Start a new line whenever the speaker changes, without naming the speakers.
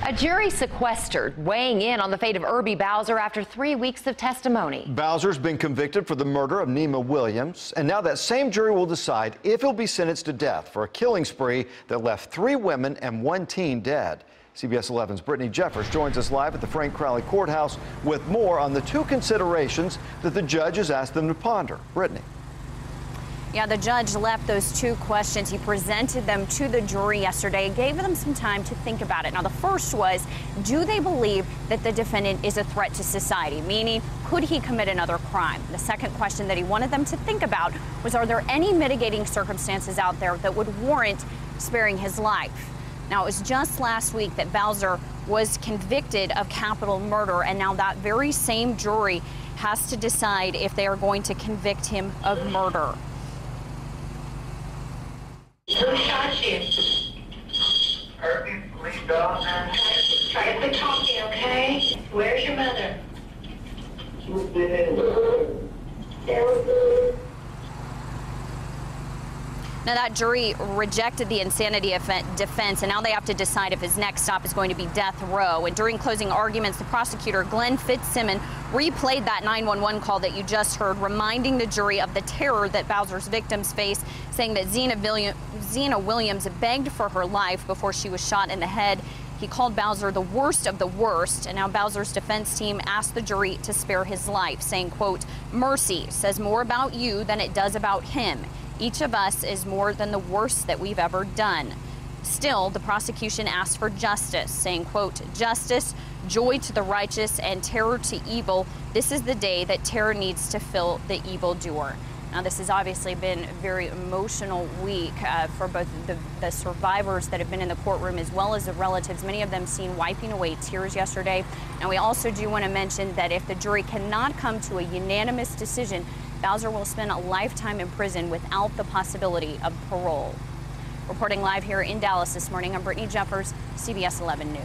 A jury sequestered, weighing in on the fate of Erbie Bowser after 3 weeks of testimony.
Bowser's been convicted for the murder of Nima Williams, and now that same jury will decide if he'll be sentenced to death for a killing spree that left 3 women and 1 teen dead. CBS 11's Brittany Jeffers joins us live at the Frank Crowley Courthouse with more on the 2 considerations that the judge has asked them to ponder. Brittany.
Yeah, the judge left those 2 questions. He presented them to the jury yesterday and gave them some time to think about it. Now, the first was, do they believe that the defendant is a threat to society? Meaning, could he commit another crime? The second question that he wanted them to think about was, are there any mitigating circumstances out there that would warrant sparing his life? Now, it was just last week that Bowser was convicted of capital murder, and now that very same jury has to decide if they are going to convict him of murder.
Who shot you?
Erbie Bowser.
Try to quit talking, okay? Where's your mother?
She's dead.
Now, that jury rejected the insanity defense, and now they have to decide if his next stop is going to be death row. And during closing arguments, the prosecutor, Glenn Fitzsimmons, replayed that 911 call that you just heard, reminding the jury of the terror that Bowser's victims face, saying that Zena Williams begged for her life before she was shot in the head. He called Bowser the worst of the worst, and now Bowser's defense team asked the jury to spare his life, saying, quote, "Mercy says more about you than it does about him. Each of us is more than the worst that we've ever done." Still, the prosecution asked for justice, saying, quote, "Justice, joy to the righteous and terror to evil. This is the day that terror needs to fill the evildoer." Now, this has obviously been a very emotional week for both the survivors that have been in the courtroom as well as the relatives, many of them seen wiping away tears yesterday. And we also do want to mention that if the jury cannot come to a unanimous decision, Bowser will spend a lifetime in prison without the possibility of parole. Reporting live here in Dallas this morning, I'm Brittany Jeffers, CBS 11 News.